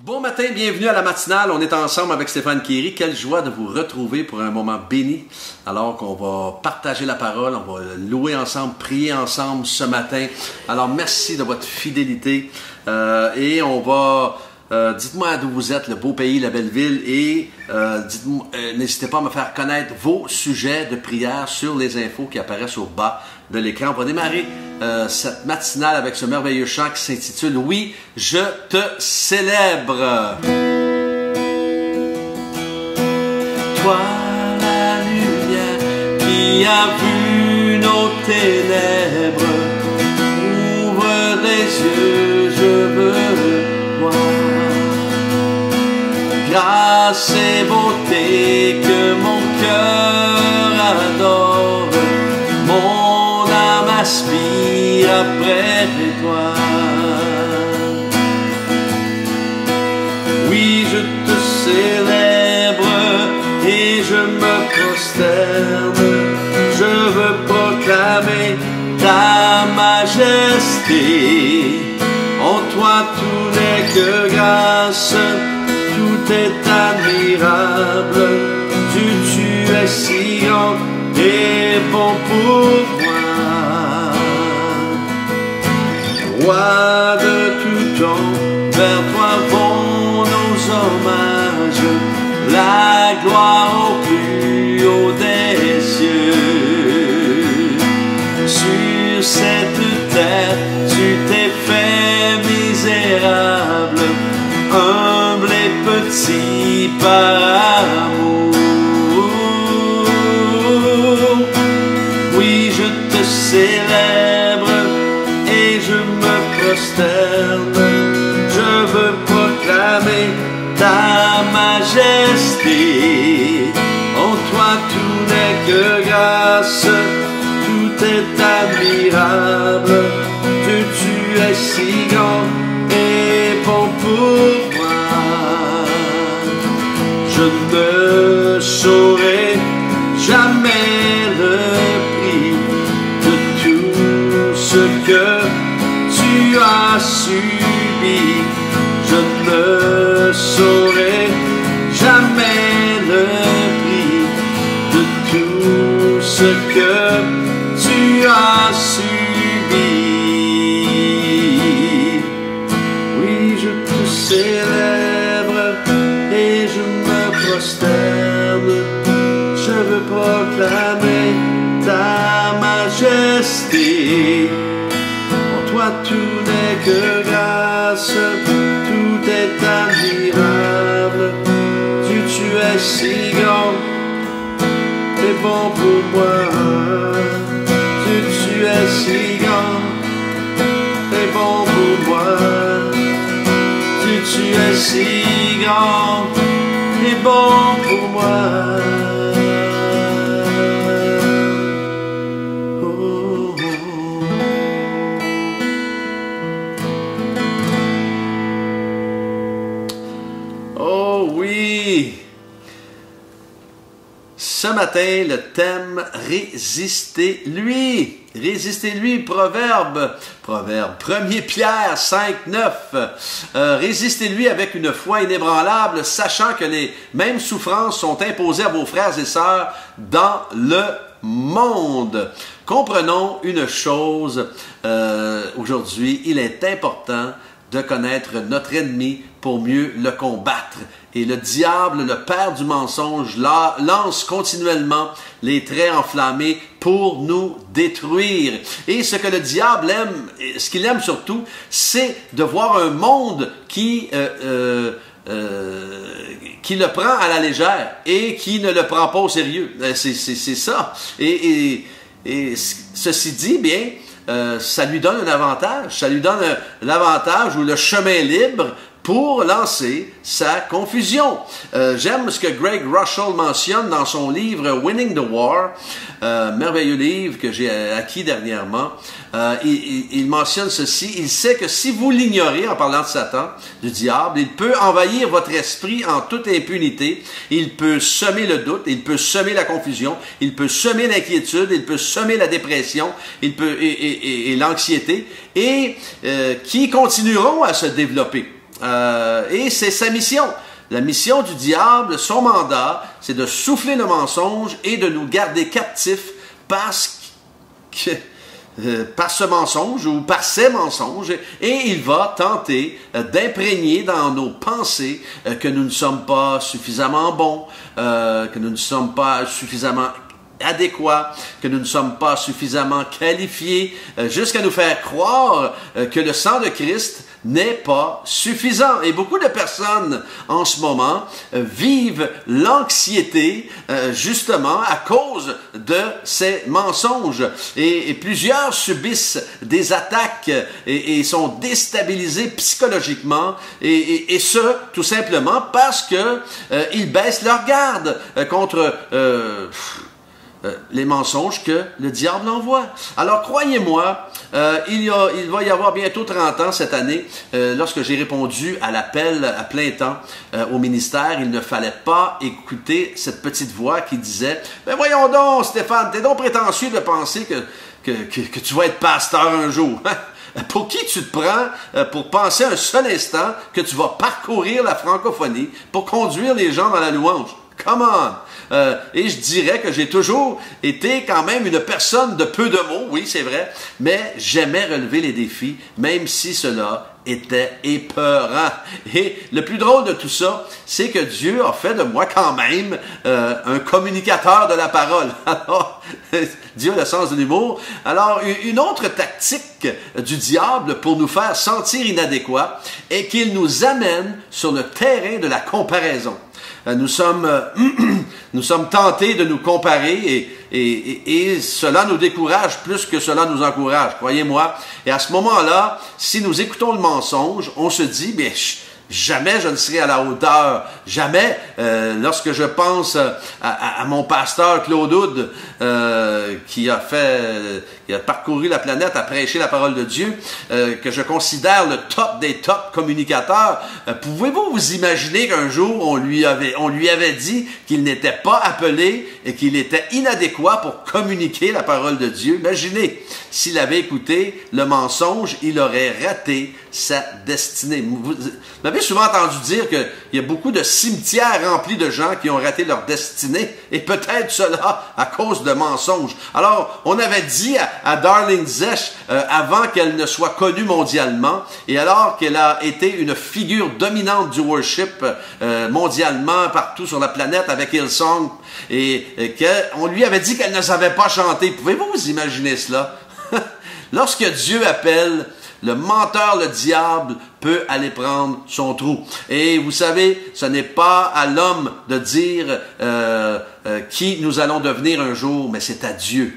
Bon matin, bienvenue à la matinale. On est ensemble avec Stéphane Kéry. Quelle joie de vous retrouver pour un moment béni. Alors qu'on va partager la parole, on va louer ensemble, prier ensemble ce matin. Alors merci de votre fidélité. Et on va... dites-moi d'où vous êtes, le beau pays, la belle ville, et dites-moi, n'hésitez pas à me faire connaître vos sujets de prière sur les infos qui apparaissent au bas de l'écran. On va démarrer cette matinale avec ce merveilleux chant qui s'intitule « Oui, je te célèbre ». Toi, la lumière qui a vu nos ténèbres, ouvre les yeux, je veux voir. Grâce et beauté que mon cœur adore, mon âme aspire après toi. Oui, je te célèbre et je me prosterne, je veux proclamer ta majesté. En toi tout n'est que grâce, tout est admirable, tu es si grand et bon pour moi. Roi de tout temps, vers toi vont nos hommages, la gloire au plus haut des cieux. Sur cette terre, tu t'es fait misérable, humble et petit par amour. Oui, je te célèbre et je me prosterne, je veux proclamer ta majesté. En toi tout n'est que grâce, tout est admirable, tu es si grand et bon pour moi. Je ne saurais jamais le prix de tout ce que tu as subi. Je ne saurais jamais le prix de tout ce que tu as subi. Oui, je te célèbre et je me prosterne, je veux proclamer ta majesté. En toi tout n'est que grâce, tout est admirable, tu es si grand et bon pour moi. Tu es si grand et bon pour moi. Tu es si grand et bon pour moi. Oh, oh. Oh oui! Ce matin, le thème « Résistez-lui ». Résistez-lui, Proverbe 1er Pierre 5, 9. Résistez-lui avec une foi inébranlable, sachant que les mêmes souffrances sont imposées à vos frères et sœurs dans le monde. Comprenons une chose, aujourd'hui, il est important de connaître notre ennemi pour mieux le combattre. Et le diable, le père du mensonge, lance continuellement les traits enflammés pour nous détruire. Et ce que le diable aime, ce qu'il aime surtout, c'est de voir un monde qui le prend à la légère et qui ne le prend pas au sérieux. C'est ça. Et ceci dit, bien, ça lui donne un avantage. Ça lui donne l'avantage ou le chemin libre pour lancer sa confusion. J'aime ce que Greg Russell mentionne dans son livre « Winning the War », merveilleux livre que j'ai acquis dernièrement. Il mentionne ceci: il sait que si vous l'ignorez, en parlant de Satan, du diable, il peut envahir votre esprit en toute impunité, il peut semer le doute, il peut semer la confusion, il peut semer l'inquiétude, il peut semer la dépression, il peut et l'anxiété, et qui continueront à se développer. Et c'est sa mission. La mission du diable, son mandat, c'est de souffler le mensonge et de nous garder captifs par ce mensonge ou par ces mensonges, et il va tenter d'imprégner dans nos pensées que nous ne sommes pas suffisamment bons, que nous ne sommes pas suffisamment adéquats, que nous ne sommes pas suffisamment qualifiés, jusqu'à nous faire croire que le sang de Christ n'est pas suffisant. Et beaucoup de personnes en ce moment vivent l'anxiété justement à cause de ces mensonges. Et plusieurs subissent des attaques et sont déstabilisés psychologiquement, et ce, tout simplement parce que ils baissent leur garde contre les mensonges que le diable envoie. Alors, croyez-moi, il va y avoir bientôt 30 ans cette année, lorsque j'ai répondu à l'appel à plein temps au ministère, il ne fallait pas écouter cette petite voix qui disait « Mais voyons donc, Stéphane, t'es donc prétentieux de penser que tu vas être pasteur un jour. Pour qui tu te prends pour penser un seul instant que tu vas parcourir la francophonie pour conduire les gens dans la louange? Come on! Et je dirais que j'ai toujours été quand même une personne de peu de mots, oui, c'est vrai, mais j'aimais relever les défis, même si cela était épeurant. Et le plus drôle de tout ça, c'est que Dieu a fait de moi quand même un communicateur de la parole. Alors, Dieu a le sens de l'humour. Alors, une autre tactique du diable pour nous faire sentir inadéquats est qu'il nous amène sur le terrain de la comparaison. Nous sommes tentés de nous comparer et cela nous décourage plus que cela nous encourage, croyez-moi. Et à ce moment-là, si nous écoutons le mensonge, on se dit, mais jamais je ne serai à la hauteur. Jamais, lorsque je pense à mon pasteur Claude Houd, qui a parcouru la planète à prêcher la parole de Dieu, que je considère le top des top communicateurs, pouvez-vous vous imaginer qu'un jour on lui avait dit qu'il n'était pas appelé et qu'il était inadéquat pour communiquer la parole de Dieu? Imaginez, s'il avait écouté le mensonge, il aurait raté sa destinée. Vous m'avez souvent entendu dire qu'il y a beaucoup de cimetières remplis de gens qui ont raté leur destinée, et peut-être cela à cause de mensonges. Alors, on avait dit à Darlene Zsch, avant qu'elle ne soit connue mondialement, et alors qu'elle a été une figure dominante du worship mondialement, partout sur la planète avec Hillsong, et qu'on lui avait dit qu'elle ne savait pas chanter. Pouvez-vous vous imaginer cela? Lorsque Dieu appelle, le menteur, le diable, peut aller prendre son trou. Et vous savez, ce n'est pas à l'homme de dire qui nous allons devenir un jour, mais c'est à Dieu.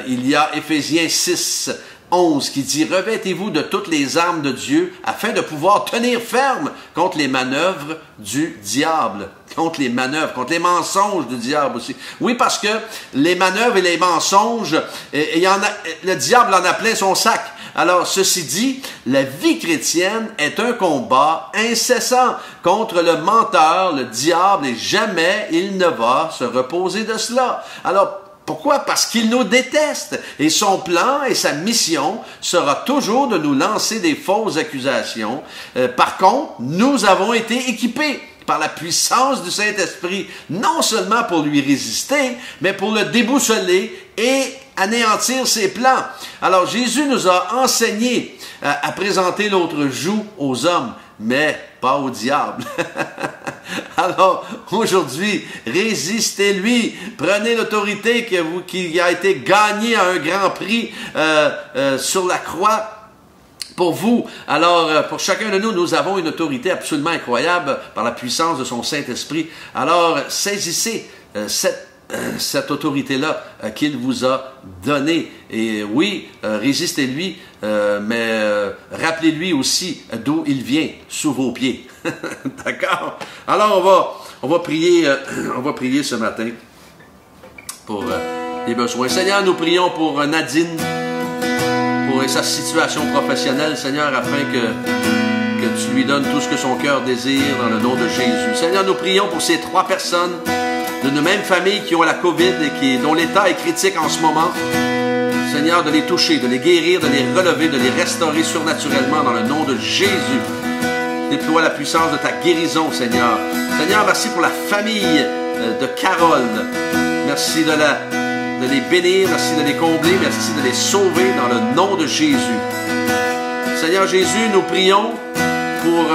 Il y a Éphésiens 6, 11 qui dit « Revêtez-vous de toutes les armes de Dieu afin de pouvoir tenir ferme contre les manœuvres du diable. » Contre les manœuvres, contre les mensonges du diable aussi. Oui, parce que les manœuvres et les mensonges, le diable en a plein son sac. Alors, ceci dit, la vie chrétienne est un combat incessant contre le menteur, le diable, et jamais il ne va se reposer de cela. Alors, pourquoi? Parce qu'il nous déteste. Et son plan et sa mission sera toujours de nous lancer des fausses accusations. Par contre, nous avons été équipés par la puissance du Saint-Esprit, non seulement pour lui résister, mais pour le déboussoler et anéantir ses plans. Alors, Jésus nous a enseigné à présenter l'autre joue aux hommes, mais pas au diable. Alors, aujourd'hui, résistez-lui. Prenez l'autorité qui a été gagnée à un grand prix sur la croix pour vous. Alors, pour chacun de nous, nous avons une autorité absolument incroyable par la puissance de son Saint-Esprit. Alors, saisissez cette autorité-là qu'il vous a donnée. Et oui, résistez-lui, mais rappelez-lui aussi d'où il vient, sous vos pieds. D'accord? Alors, on va prier ce matin pour les besoins. Seigneur, nous prions pour Nadine, pour sa situation professionnelle, Seigneur, afin que tu lui donnes tout ce que son cœur désire dans le nom de Jésus. Seigneur, nous prions pour ces 3 personnes d'une même famille qui ont la COVID et dont l'état est critique en ce moment. Seigneur, de les toucher, de les guérir, de les relever, de les restaurer surnaturellement dans le nom de Jésus. Déploie la puissance de ta guérison, Seigneur. Seigneur, merci pour la famille de Carole. Merci de les bénir, merci de les combler, merci de les sauver dans le nom de Jésus. Seigneur Jésus, nous prions pour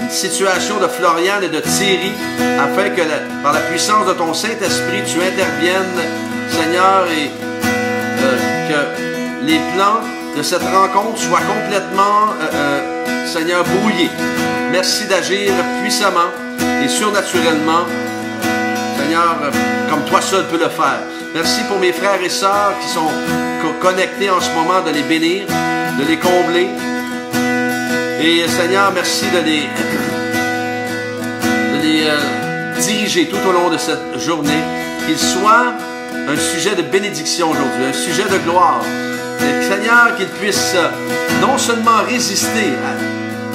une situation de Floriane et de Thierry, afin que par la puissance de ton Saint-Esprit, tu interviennes, Seigneur, et que les plans de cette rencontre soient complètement, Seigneur, brouillés. Merci d'agir puissamment et surnaturellement, Seigneur, comme toi seul peux le faire. Merci pour mes frères et sœurs qui sont connectés en ce moment, de les bénir, de les combler. Et Seigneur, merci de les diriger tout au long de cette journée, qu'ils soient un sujet de bénédiction aujourd'hui, un sujet de gloire. Et Seigneur, qu'ils puissent non seulement résister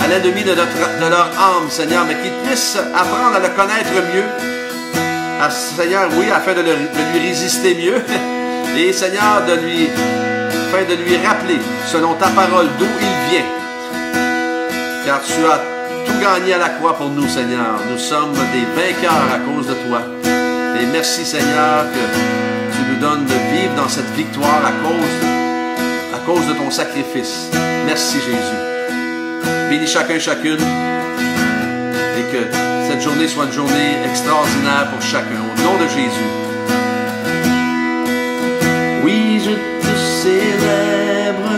à l'ennemi de leur âme, Seigneur, mais qu'ils puissent apprendre à le connaître mieux, Seigneur, oui, afin de lui résister mieux, et Seigneur, afin de lui rappeler, selon ta parole, d'où il vient. Car tu as tout gagné à la croix pour nous, Seigneur. Nous sommes des vainqueurs à cause de toi. Et merci, Seigneur, que tu nous donnes de vivre dans cette victoire à cause de ton sacrifice. Merci, Jésus. Bénis chacun, chacune. Et que cette journée soit une journée extraordinaire pour chacun. Au nom de Jésus. Oui, je te célèbre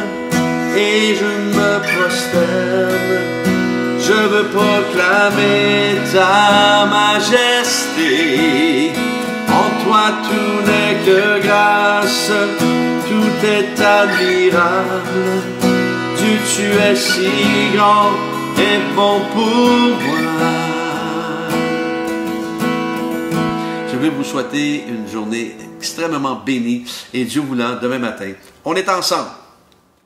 et je me prosterne. Je veux proclamer ta majesté. En toi tout n'est que grâce, tout est admirable. Dieu, tu es si grand et bon pour moi. Je veux vous souhaiter une journée extrêmement bénie et Dieu voulant, demain matin, on est ensemble.